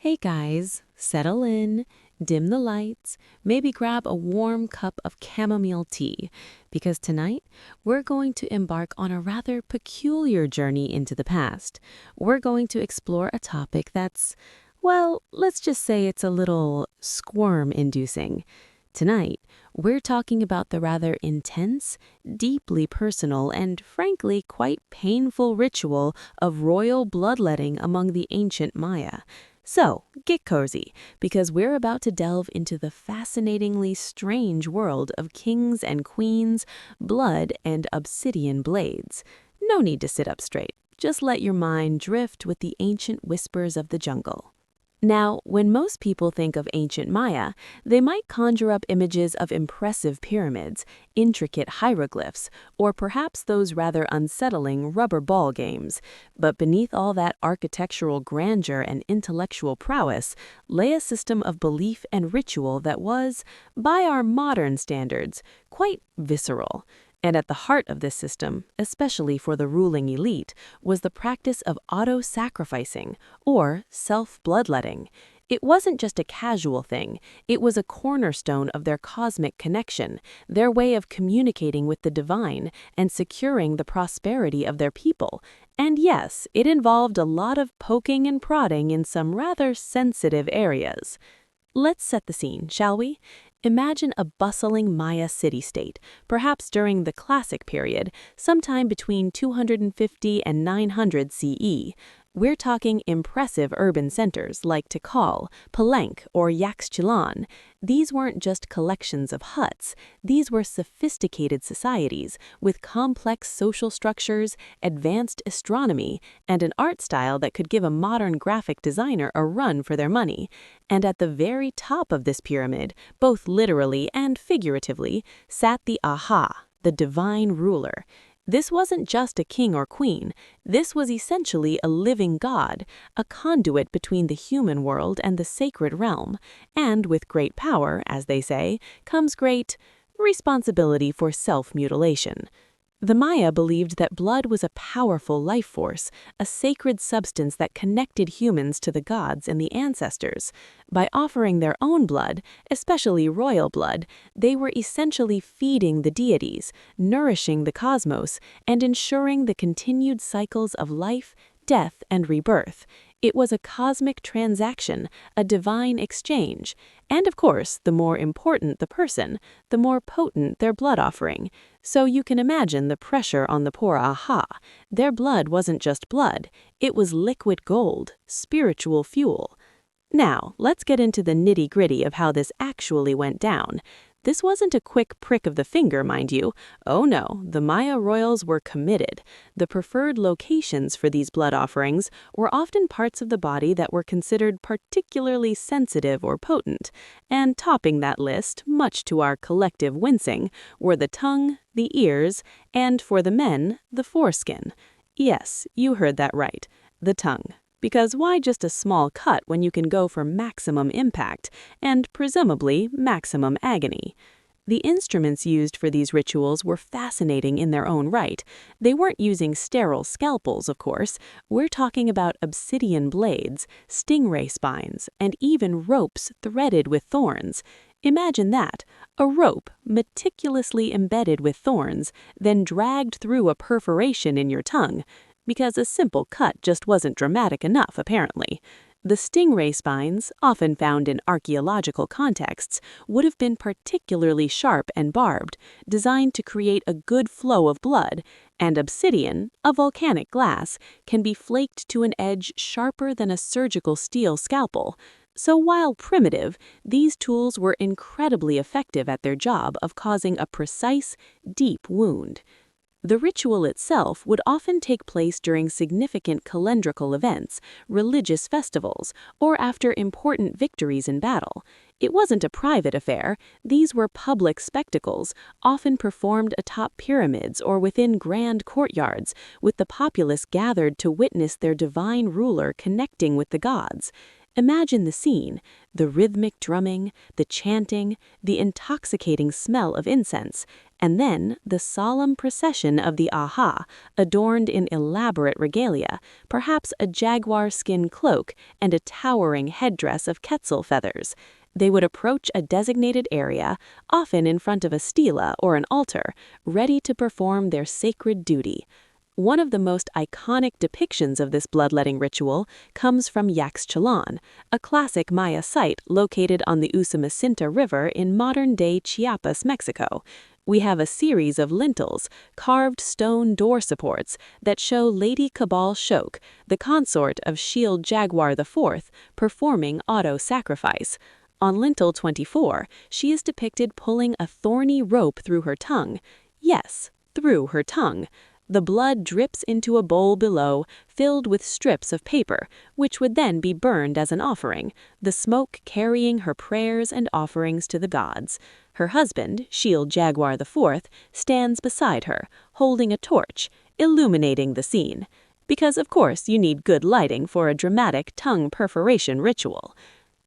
Hey guys, settle in, dim the lights, maybe grab a warm cup of chamomile tea, because tonight we're going to embark on a rather peculiar journey into the past. We're going to explore a topic that's, well, let's just say it's a little squirm-inducing. Tonight, we're talking about the rather intense, deeply personal, and frankly quite painful ritual of royal bloodletting among the ancient Maya. So, get cozy, because we're about to delve into the fascinatingly strange world of kings and queens, blood, and obsidian blades. No need to sit up straight. Just let your mind drift with the ancient whispers of the jungle. Now, when most people think of ancient Maya, they might conjure up images of impressive pyramids, intricate hieroglyphs, or perhaps those rather unsettling rubber ball games. But beneath all that architectural grandeur and intellectual prowess lay a system of belief and ritual that was, by our modern standards, quite visceral. And at the heart of this system, especially for the ruling elite, was the practice of auto-sacrificing, or self-bloodletting. It wasn't just a casual thing, it was a cornerstone of their cosmic connection, their way of communicating with the divine and securing the prosperity of their people. And yes, it involved a lot of poking and prodding in some rather sensitive areas. Let's set the scene, shall we? Imagine a bustling Maya city-state, perhaps during the Classic period, sometime between 250 and 900 CE. We're talking impressive urban centers like Tikal, Palenque, or Yaxchilan. These weren't just collections of huts. These were sophisticated societies with complex social structures, advanced astronomy, and an art style that could give a modern graphic designer a run for their money. And at the very top of this pyramid, both literally and figuratively, sat the Aha, the divine ruler. This wasn't just a king or queen. This was essentially a living god, a conduit between the human world and the sacred realm. And with great power, as they say, comes great responsibility for self-mutilation. The Maya believed that blood was a powerful life force, a sacred substance that connected humans to the gods and the ancestors. By offering their own blood, especially royal blood, they were essentially feeding the deities, nourishing the cosmos, and ensuring the continued cycles of life, death, and rebirth. It was a cosmic transaction, a divine exchange. And of course, the more important the person, the more potent their blood offering. So you can imagine the pressure on the poor Aha. Their blood wasn't just blood, it was liquid gold, spiritual fuel. Now, let's get into the nitty-gritty of how this actually went down. This wasn't a quick prick of the finger, mind you. Oh no, the Maya royals were committed. The preferred locations for these blood offerings were often parts of the body that were considered particularly sensitive or potent. And topping that list, much to our collective wincing, were the tongue, the ears, and for the men, the foreskin. Yes, you heard that right, the tongue. Because why just a small cut when you can go for maximum impact and, presumably, maximum agony? The instruments used for these rituals were fascinating in their own right. They weren't using sterile scalpels, of course. We're talking about obsidian blades, stingray spines, and even ropes threaded with thorns. Imagine that, a rope meticulously embedded with thorns, then dragged through a perforation in your tongue. Because a simple cut just wasn't dramatic enough, apparently. The stingray spines, often found in archaeological contexts, would have been particularly sharp and barbed, designed to create a good flow of blood, and obsidian, a volcanic glass, can be flaked to an edge sharper than a surgical steel scalpel. So while primitive, these tools were incredibly effective at their job of causing a precise, deep wound. The ritual itself would often take place during significant calendrical events, religious festivals, or after important victories in battle. It wasn't a private affair. These were public spectacles, often performed atop pyramids or within grand courtyards, with the populace gathered to witness their divine ruler connecting with the gods. Imagine the scene: the rhythmic drumming, the chanting, the intoxicating smell of incense, and then the solemn procession of the aha, adorned in elaborate regalia, perhaps a jaguar skin cloak and a towering headdress of quetzal feathers. They would approach a designated area, often in front of a stela or an altar, ready to perform their sacred duty. One of the most iconic depictions of this bloodletting ritual comes from Yaxchilan, a classic Maya site located on the Usumacinta River in modern-day Chiapas, Mexico. We have a series of lintels, carved stone door supports, that show Lady Cabal Shok, the consort of Shield Jaguar IV, performing auto-sacrifice. On lintel 24, she is depicted pulling a thorny rope through her tongue. Yes, through her tongue. The blood drips into a bowl below, filled with strips of paper, which would then be burned as an offering, the smoke carrying her prayers and offerings to the gods. Her husband, Shield Jaguar IV, stands beside her, holding a torch, illuminating the scene. Because, of course, you need good lighting for a dramatic tongue perforation ritual.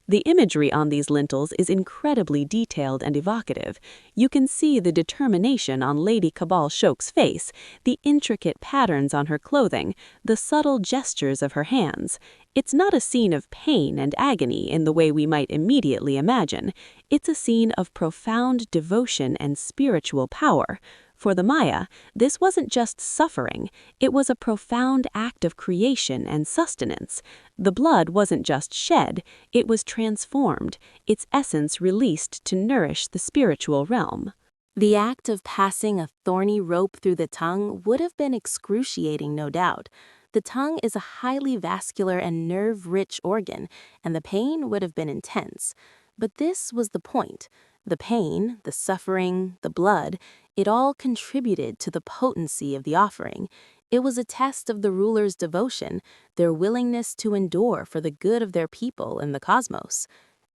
The imagery on these lintels is incredibly detailed and evocative. You can see the determination on Lady Cabal Shok's face, the intricate patterns on her clothing, the subtle gestures of her hands. It's not a scene of pain and agony in the way we might immediately imagine. It's a scene of profound devotion and spiritual power. For the Maya, this wasn't just suffering, it was a profound act of creation and sustenance. The blood wasn't just shed, it was transformed, its essence released to nourish the spiritual realm. The act of passing a thorny rope through the tongue would have been excruciating, no doubt. The tongue is a highly vascular and nerve-rich organ, and the pain would have been intense. But this was the point. The pain, the suffering, the blood, it all contributed to the potency of the offering. It was a test of the ruler's devotion, their willingness to endure for the good of their people and the cosmos.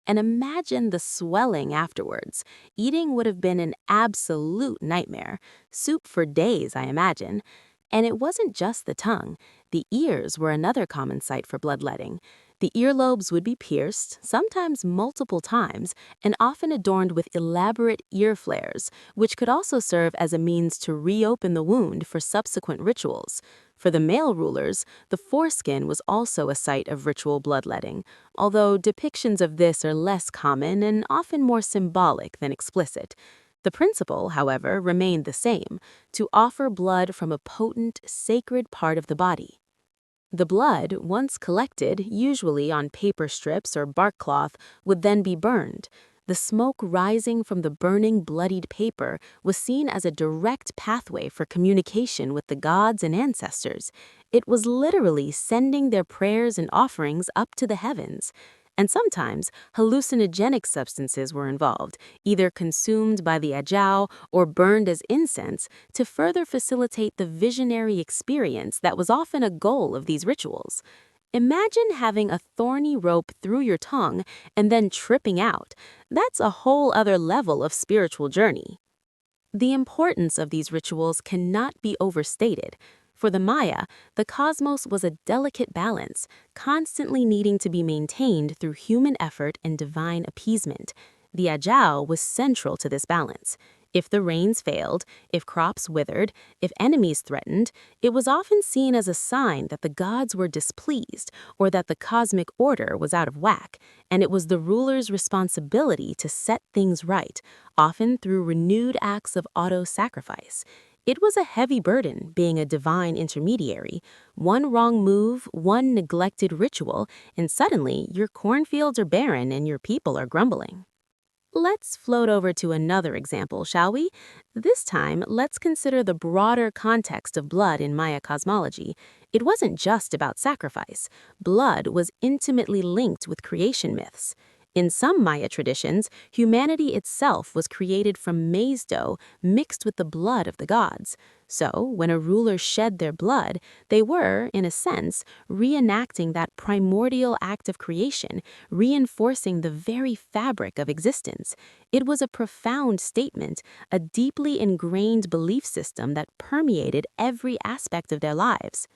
And imagine the swelling afterwards. Eating would have been an absolute nightmare. Soup for days, I imagine. And it wasn't just the tongue. The ears were another common site for bloodletting. The earlobes would be pierced, sometimes multiple times, and often adorned with elaborate ear flares, which could also serve as a means to reopen the wound for subsequent rituals. For the male rulers, the foreskin was also a site of ritual bloodletting, although depictions of this are less common and often more symbolic than explicit. The principle, however, remained the same: to offer blood from a potent, sacred part of the body. The blood, once collected, usually on paper strips or bark cloth, would then be burned. The smoke rising from the burning, bloodied paper was seen as a direct pathway for communication with the gods and ancestors. It was literally sending their prayers and offerings up to the heavens. And sometimes, hallucinogenic substances were involved, either consumed by the ajao or burned as incense to further facilitate the visionary experience that was often a goal of these rituals. Imagine having a thorny rope through your tongue and then tripping out. That's a whole other level of spiritual journey. The importance of these rituals cannot be overstated. For the Maya, the cosmos was a delicate balance, constantly needing to be maintained through human effort and divine appeasement. The ajao was central to this balance. If the rains failed, if crops withered, if enemies threatened, it was often seen as a sign that the gods were displeased or that the cosmic order was out of whack, and it was the ruler's responsibility to set things right, often through renewed acts of auto-sacrifice. It was a heavy burden being a divine intermediary. One wrong move, one neglected ritual, and suddenly your cornfields are barren and your people are grumbling. Let's float over to another example, shall we? This time, let's consider the broader context of blood in Maya cosmology. It wasn't just about sacrifice. Blood was intimately linked with creation myths. In some Maya traditions, humanity itself was created from maize dough mixed with the blood of the gods. So, when a ruler shed their blood, they were, in a sense, reenacting that primordial act of creation, reinforcing the very fabric of existence. It was a profound statement, a deeply ingrained belief system that permeated every aspect of their lives.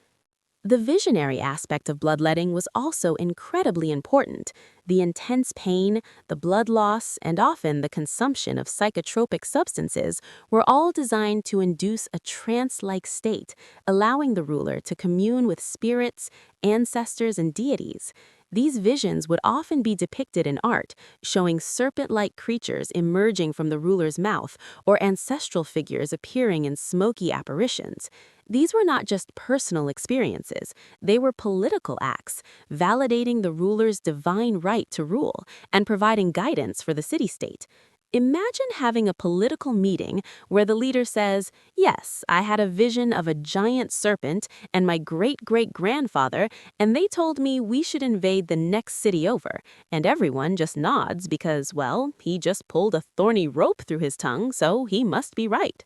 The visionary aspect of bloodletting was also incredibly important. The intense pain, the blood loss, and often the consumption of psychotropic substances were all designed to induce a trance-like state, allowing the ruler to commune with spirits, ancestors, and deities. These visions would often be depicted in art, showing serpent-like creatures emerging from the ruler's mouth or ancestral figures appearing in smoky apparitions. These were not just personal experiences, they were political acts, validating the ruler's divine right to rule and providing guidance for the city-state. Imagine having a political meeting where the leader says, "Yes, I had a vision of a giant serpent and my great-great-grandfather, and they told me we should invade the next city over." And everyone just nods because, well, he just pulled a thorny rope through his tongue, so he must be right.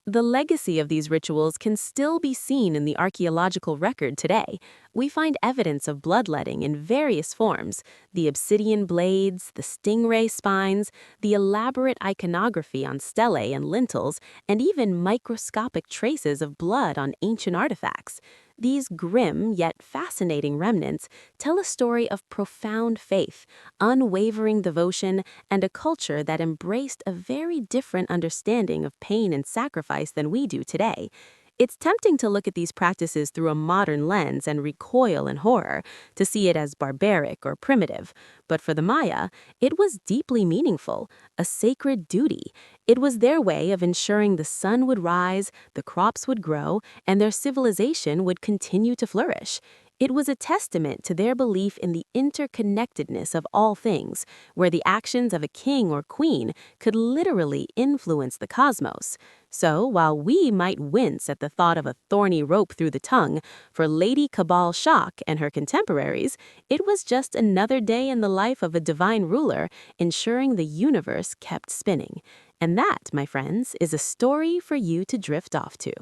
The legacy of these rituals can still be seen in the archaeological record today. We find evidence of bloodletting in various forms: the obsidian blades, the stingray spines, the elaborate iconography on stelae and lintels, and even microscopic traces of blood on ancient artifacts. These grim yet fascinating remnants tell a story of profound faith, unwavering devotion, and a culture that embraced a very different understanding of pain and sacrifice than we do today. It's tempting to look at these practices through a modern lens and recoil in horror, to see it as barbaric or primitive. But for the Maya, it was deeply meaningful, a sacred duty. It was their way of ensuring the sun would rise, the crops would grow, and their civilization would continue to flourish. It was a testament to their belief in the interconnectedness of all things, where the actions of a king or queen could literally influence the cosmos. So, while we might wince at the thought of a thorny rope through the tongue, for Lady Cabal Shock and her contemporaries, it was just another day in the life of a divine ruler, ensuring the universe kept spinning. And that, my friends, is a story for you to drift off to.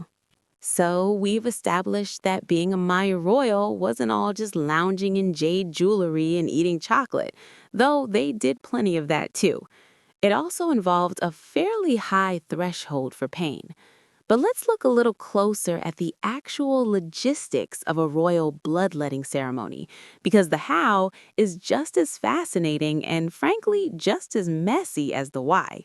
So we've established that being a Maya royal wasn't all just lounging in jade jewelry and eating chocolate, though they did plenty of that too. It also involved a fairly high threshold for pain. But let's look a little closer at the actual logistics of a royal bloodletting ceremony, because the how is just as fascinating and frankly just as messy as the why.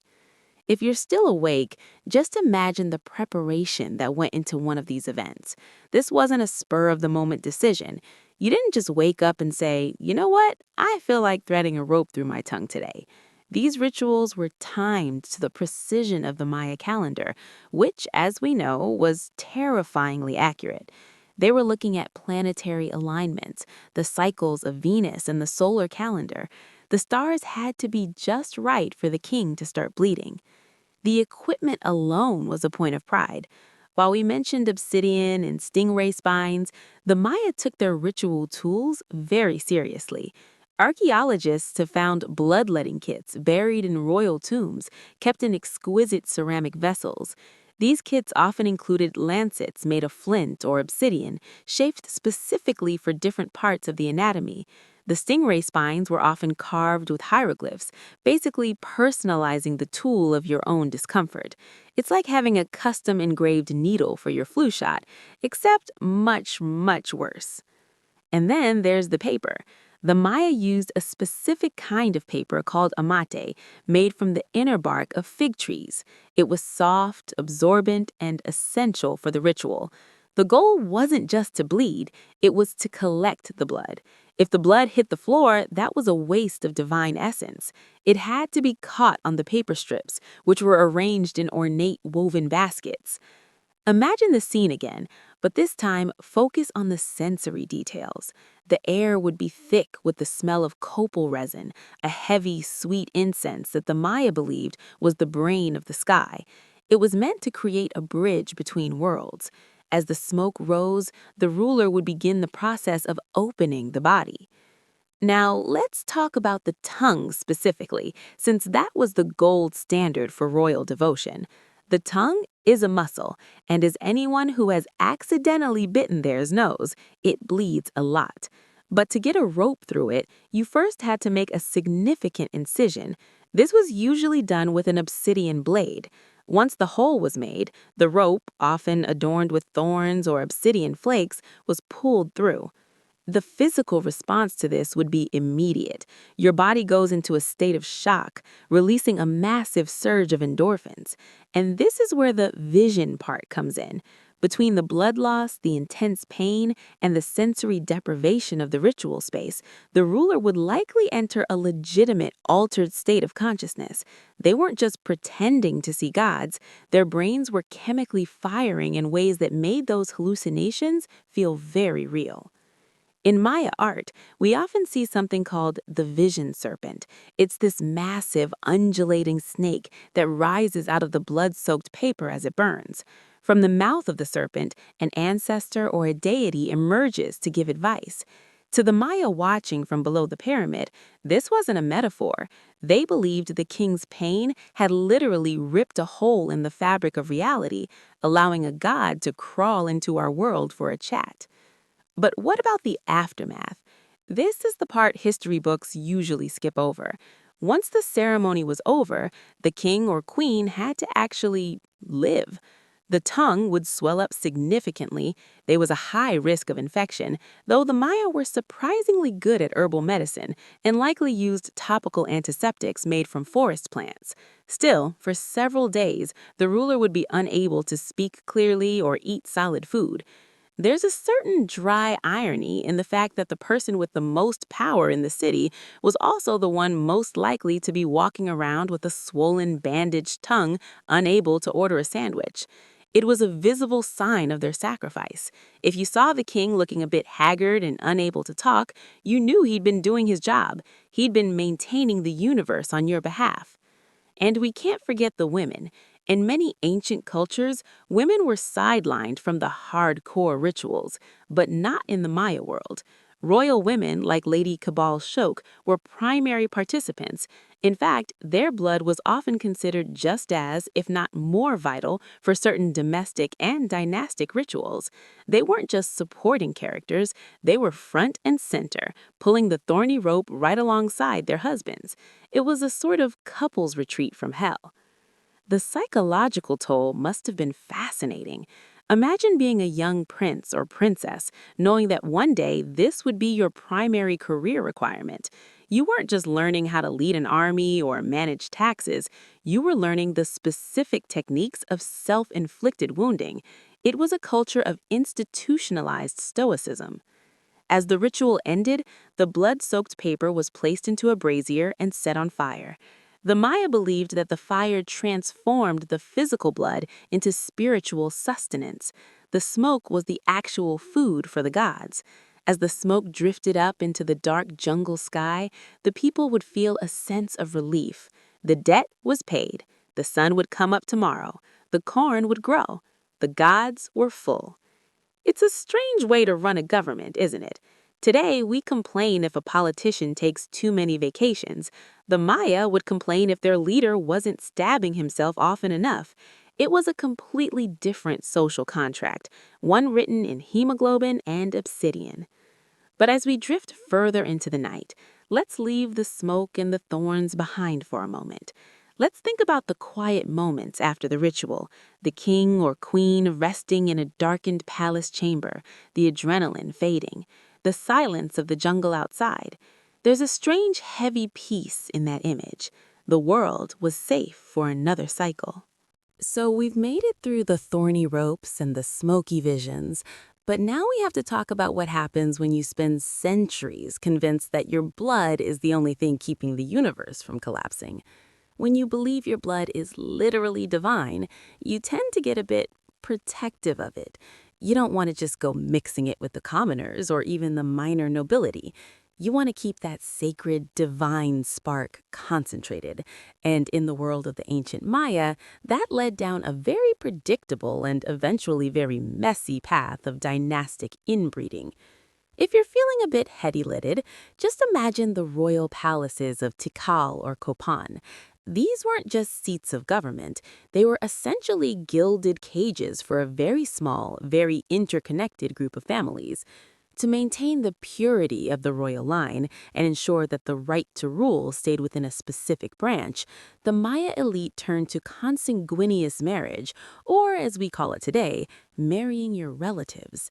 If you're still awake, just imagine the preparation that went into one of these events. This wasn't a spur-of-the-moment decision. You didn't just wake up and say, "You know what? I feel like threading a rope through my tongue today." These rituals were timed to the precision of the Maya calendar, which, as we know, was terrifyingly accurate. They were looking at planetary alignments, the cycles of Venus and the solar calendar. The stars had to be just right for the king to start bleeding. The equipment alone was a point of pride. While we mentioned obsidian and stingray spines, the Maya took their ritual tools very seriously. Archaeologists have found bloodletting kits buried in royal tombs, kept in exquisite ceramic vessels. These kits often included lancets made of flint or obsidian, shaped specifically for different parts of the anatomy. The stingray spines were often carved with hieroglyphs, basically personalizing the tool of your own discomfort. It's like having a custom engraved needle for your flu shot, except much, much worse. And then there's the paper. The Maya used a specific kind of paper called amate, made from the inner bark of fig trees. It was soft, absorbent, and essential for the ritual. The goal wasn't just to bleed, it was to collect the blood. If the blood hit the floor, that was a waste of divine essence. It had to be caught on the paper strips, which were arranged in ornate woven baskets. Imagine the scene again, but this time focus on the sensory details. The air would be thick with the smell of copal resin, a heavy, sweet incense that the Maya believed was the brain of the sky. It was meant to create a bridge between worlds. As the smoke rose, the ruler would begin the process of opening the body. Now, let's talk about the tongue specifically, since that was the gold standard for royal devotion. The tongue is a muscle, and as anyone who has accidentally bitten theirs knows, it bleeds a lot. But to get a rope through it, you first had to make a significant incision. This was usually done with an obsidian blade. Once the hole was made, the rope, often adorned with thorns or obsidian flakes, was pulled through. The physical response to this would be immediate. Your body goes into a state of shock, releasing a massive surge of endorphins. And this is where the vision part comes in. Between the blood loss, the intense pain, and the sensory deprivation of the ritual space, the ruler would likely enter a legitimate altered state of consciousness. They weren't just pretending to see gods, their brains were chemically firing in ways that made those hallucinations feel very real. In Maya art, we often see something called the vision serpent. It's this massive, undulating snake that rises out of the blood-soaked paper as it burns. From the mouth of the serpent, an ancestor or a deity emerges to give advice. To the Maya watching from below the pyramid, this wasn't a metaphor. They believed the king's pain had literally ripped a hole in the fabric of reality, allowing a god to crawl into our world for a chat. But what about the aftermath? This is the part history books usually skip over. Once the ceremony was over, the king or queen had to actually live. The tongue would swell up significantly. There was a high risk of infection, though the Maya were surprisingly good at herbal medicine and likely used topical antiseptics made from forest plants. Still, for several days, the ruler would be unable to speak clearly or eat solid food. There's a certain dry irony in the fact that the person with the most power in the city was also the one most likely to be walking around with a swollen, bandaged tongue, unable to order a sandwich. It was a visible sign of their sacrifice. If you saw the king looking a bit haggard and unable to talk, you knew he'd been doing his job. He'd been maintaining the universe on your behalf. And we can't forget the women. In many ancient cultures, women were sidelined from the hardcore rituals, but not in the Maya world. Royal women like Lady Cabal Shok were primary participants. In fact, their blood was often considered just as, if not more vital, for certain domestic and dynastic rituals. They weren't just supporting characters, they were front and center, pulling the thorny rope right alongside their husbands. It was a sort of couples retreat from hell. The psychological toll must have been fascinating. Imagine being a young prince or princess, knowing that one day this would be your primary career requirement. You weren't just learning how to lead an army or manage taxes, you were learning the specific techniques of self-inflicted wounding. It was a culture of institutionalized stoicism. As the ritual ended, the blood-soaked paper was placed into a brazier and set on fire. The Maya believed that the fire transformed the physical blood into spiritual sustenance. The smoke was the actual food for the gods. As the smoke drifted up into the dark jungle sky, the people would feel a sense of relief. The debt was paid. The sun would come up tomorrow. The corn would grow. The gods were full. It's a strange way to run a government, isn't it? Today, we complain if a politician takes too many vacations. The Maya would complain if their leader wasn't stabbing himself often enough. It was a completely different social contract, one written in hemoglobin and obsidian. But as we drift further into the night, let's leave the smoke and the thorns behind for a moment. Let's think about the quiet moments after the ritual, the king or queen resting in a darkened palace chamber, the adrenaline fading, the silence of the jungle outside. There's a strange, heavy peace in that image. The world was safe for another cycle. So we've made it through the thorny ropes and the smoky visions, but now we have to talk about what happens when you spend centuries convinced that your blood is the only thing keeping the universe from collapsing. When you believe your blood is literally divine, you tend to get a bit protective of it. You don't want to just go mixing it with the commoners or even the minor nobility. You want to keep that sacred, divine spark concentrated. And in the world of the ancient Maya, that led down a very predictable and eventually very messy path of dynastic inbreeding. If you're feeling a bit heady-lidded, just imagine the royal palaces of Tikal or Copan. These weren't just seats of government, they were essentially gilded cages for a very small, very interconnected group of families. To maintain the purity of the royal line and ensure that the right to rule stayed within a specific branch, the Maya elite turned to consanguineous marriage, or as we call it today, marrying your relatives.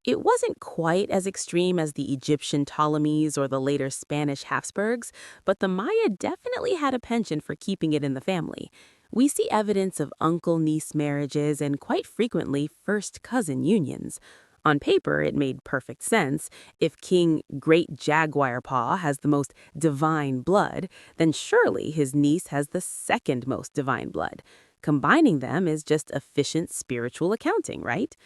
It wasn't quite as extreme as the Egyptian Ptolemies or the later Spanish Habsburgs, but the Maya definitely had a penchant for keeping it in the family. We see evidence of uncle-niece marriages and quite frequently first-cousin unions. On paper, it made perfect sense. If King Great Jaguar Paw has the most divine blood, then surely his niece has the second most divine blood. Combining them is just efficient spiritual accounting, right?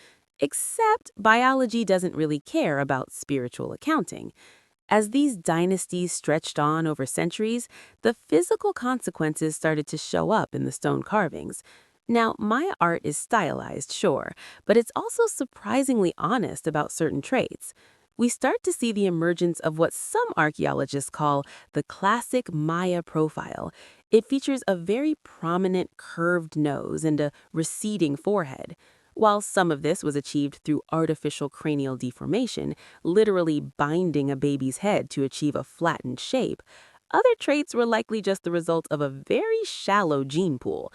Except biology doesn't really care about spiritual accounting. As these dynasties stretched on over centuries, the physical consequences started to show up in the stone carvings. Now, Maya art is stylized, sure, but it's also surprisingly honest about certain traits. We start to see the emergence of what some archaeologists call the classic Maya profile. It features a very prominent curved nose and a receding forehead. While some of this was achieved through artificial cranial deformation, literally binding a baby's head to achieve a flattened shape, other traits were likely just the result of a very shallow gene pool.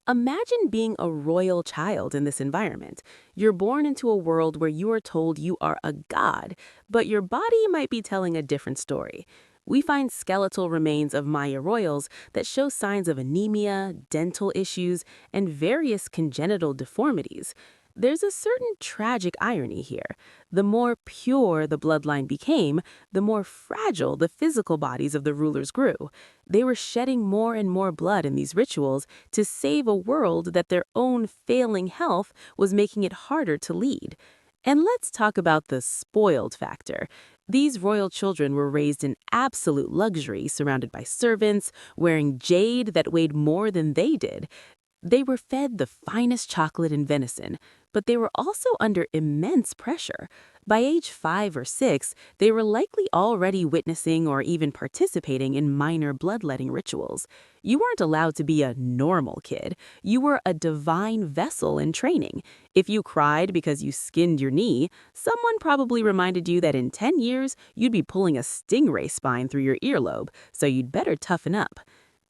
Imagine being a royal child in this environment. You're born into a world where you are told you are a god, but your body might be telling a different story. We find skeletal remains of Maya royals that show signs of anemia, dental issues, and various congenital deformities. There's a certain tragic irony here. The more pure the bloodline became, the more fragile the physical bodies of the rulers grew. They were shedding more and more blood in these rituals to save a world that their own failing health was making it harder to lead. And let's talk about the spoiled factor. These royal children were raised in absolute luxury, surrounded by servants, wearing jade that weighed more than they did. They were fed the finest chocolate and venison, but they were also under immense pressure. By age 5 or 6, they were likely already witnessing or even participating in minor bloodletting rituals. You weren't allowed to be a normal kid. You were a divine vessel in training. If you cried because you skinned your knee, someone probably reminded you that in 10 years, you'd be pulling a stingray spine through your earlobe, so you'd better toughen up.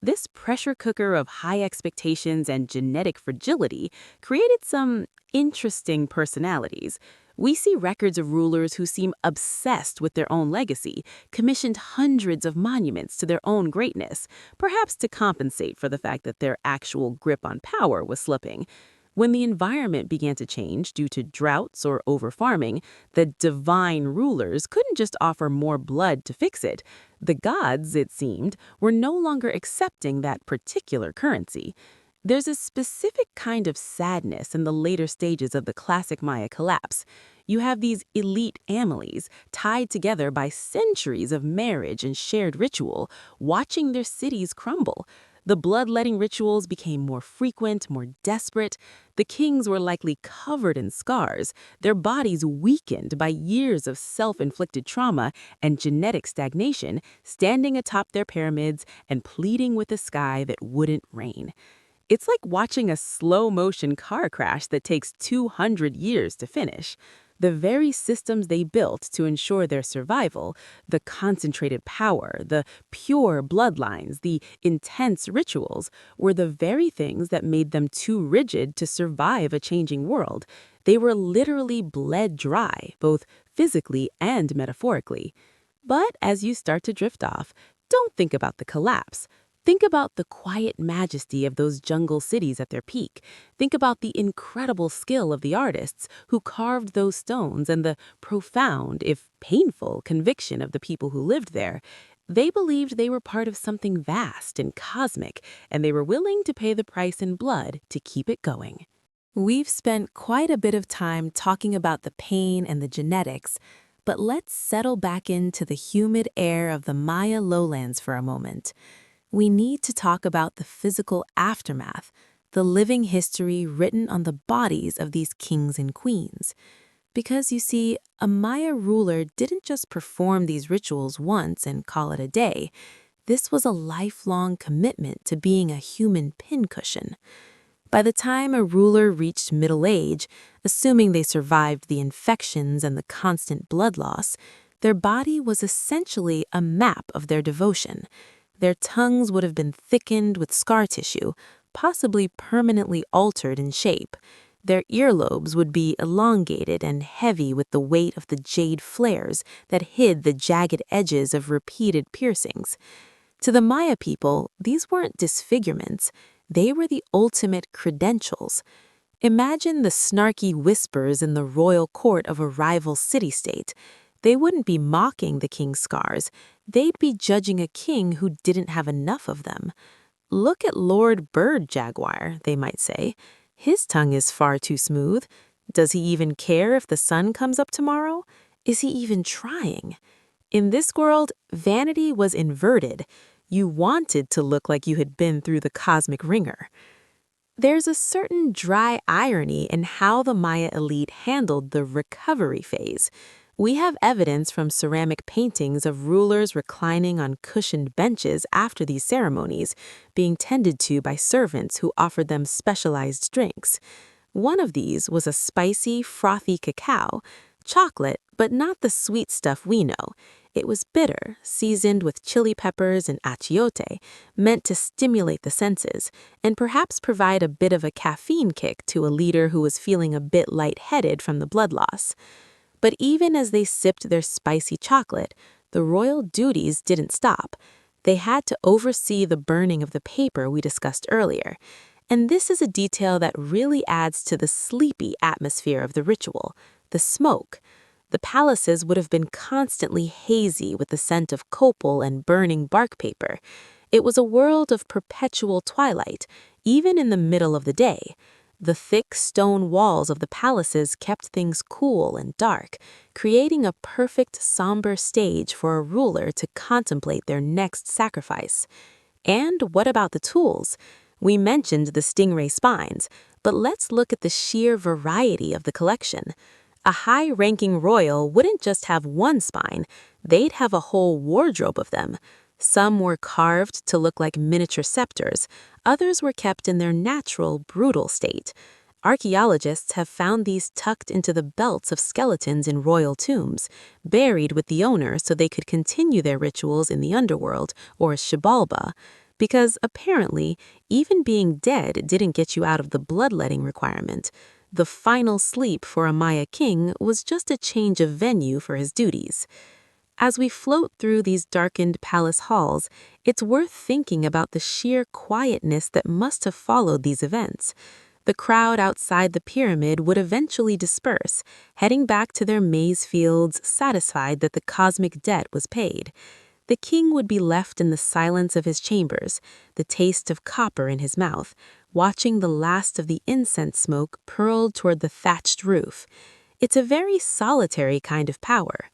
This pressure cooker of high expectations and genetic fragility created some interesting personalities. We see records of rulers who seem obsessed with their own legacy, commissioned hundreds of monuments to their own greatness, perhaps to compensate for the fact that their actual grip on power was slipping. When the environment began to change due to droughts or overfarming, the divine rulers couldn't just offer more blood to fix it. The gods, it seemed, were no longer accepting that particular currency. There's a specific kind of sadness in the later stages of the classic Maya collapse. You have these elite families, tied together by centuries of marriage and shared ritual, watching their cities crumble. The bloodletting rituals became more frequent, more desperate. The kings were likely covered in scars, their bodies weakened by years of self-inflicted trauma and genetic stagnation, standing atop their pyramids and pleading with the sky that wouldn't rain. It's like watching a slow-motion car crash that takes 200 years to finish. The very systems they built to ensure their survival, the concentrated power, the pure bloodlines, the intense rituals, were the very things that made them too rigid to survive a changing world. They were literally bled dry, both physically and metaphorically. But as you start to drift off, don't think about the collapse. Think about the quiet majesty of those jungle cities at their peak. Think about the incredible skill of the artists who carved those stones and the profound, if painful, conviction of the people who lived there. They believed they were part of something vast and cosmic, and they were willing to pay the price in blood to keep it going. We've spent quite a bit of time talking about the pain and the genetics, but let's settle back into the humid air of the Maya lowlands for a moment. We need to talk about the physical aftermath, the living history written on the bodies of these kings and queens. Because you see, a Maya ruler didn't just perform these rituals once and call it a day. This was a lifelong commitment to being a human pincushion. By the time a ruler reached middle age, assuming they survived the infections and the constant blood loss, their body was essentially a map of their devotion. Their tongues would have been thickened with scar tissue, possibly permanently altered in shape. Their earlobes would be elongated and heavy with the weight of the jade flares that hid the jagged edges of repeated piercings. To the Maya people, these weren't disfigurements. They were the ultimate credentials. Imagine the snarky whispers in the royal court of a rival city-state. They wouldn't be mocking the king's scars. They'd be judging a king who didn't have enough of them. Look at Lord Bird Jaguar, they might say. His tongue is far too smooth. Does he even care if the sun comes up tomorrow? Is he even trying? In this world, vanity was inverted. You wanted to look like you had been through the cosmic ringer. There's a certain dry irony in how the Maya elite handled the recovery phase. We have evidence from ceramic paintings of rulers reclining on cushioned benches after these ceremonies, being tended to by servants who offered them specialized drinks. One of these was a spicy, frothy cacao, chocolate, but not the sweet stuff we know. It was bitter, seasoned with chili peppers and achiote, meant to stimulate the senses, and perhaps provide a bit of a caffeine kick to a leader who was feeling a bit lightheaded from the blood loss. But even as they sipped their spicy chocolate, the royal duties didn't stop. They had to oversee the burning of the paper we discussed earlier. And this is a detail that really adds to the sleepy atmosphere of the ritual, the smoke. The palaces would have been constantly hazy with the scent of copal and burning bark paper. It was a world of perpetual twilight, even in the middle of the day. The thick stone walls of the palaces kept things cool and dark, creating a perfect somber stage for a ruler to contemplate their next sacrifice. And what about the tools? We mentioned the stingray spines, but let's look at the sheer variety of the collection. A high-ranking royal wouldn't just have one spine, they'd have a whole wardrobe of them. Some were carved to look like miniature scepters, others were kept in their natural, brutal state. Archaeologists have found these tucked into the belts of skeletons in royal tombs, buried with the owner so they could continue their rituals in the underworld, or shibalba. Because apparently, even being dead didn't get you out of the bloodletting requirement. The final sleep for a Maya king was just a change of venue for his duties. As we float through these darkened palace halls, it's worth thinking about the sheer quietness that must have followed these events. The crowd outside the pyramid would eventually disperse, heading back to their maize fields, satisfied that the cosmic debt was paid. The king would be left in the silence of his chambers, the taste of copper in his mouth, watching the last of the incense smoke purled toward the thatched roof. It's a very solitary kind of power.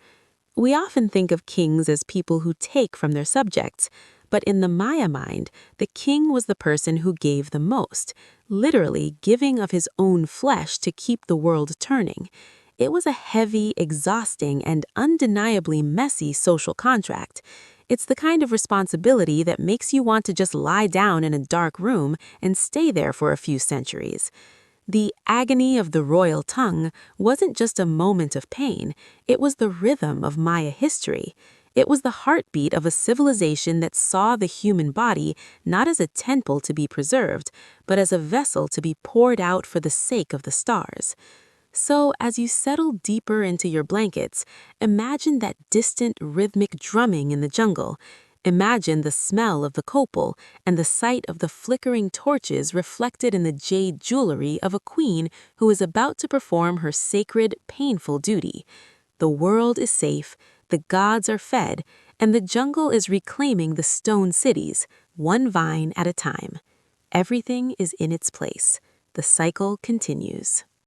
We often think of kings as people who take from their subjects, but in the Maya mind, the king was the person who gave the most, literally giving of his own flesh to keep the world turning. It was a heavy, exhausting, and undeniably messy social contract. It's the kind of responsibility that makes you want to just lie down in a dark room and stay there for a few centuries. The agony of the royal tongue wasn't just a moment of pain, it was the rhythm of Maya history. It was the heartbeat of a civilization that saw the human body not as a temple to be preserved, but as a vessel to be poured out for the sake of the stars. So, as you settle deeper into your blankets, imagine that distant rhythmic drumming in the jungle. Imagine the smell of the copal and the sight of the flickering torches reflected in the jade jewelry of a queen who is about to perform her sacred, painful duty. The world is safe, the gods are fed, and the jungle is reclaiming the stone cities, one vine at a time. Everything is in its place. The cycle continues.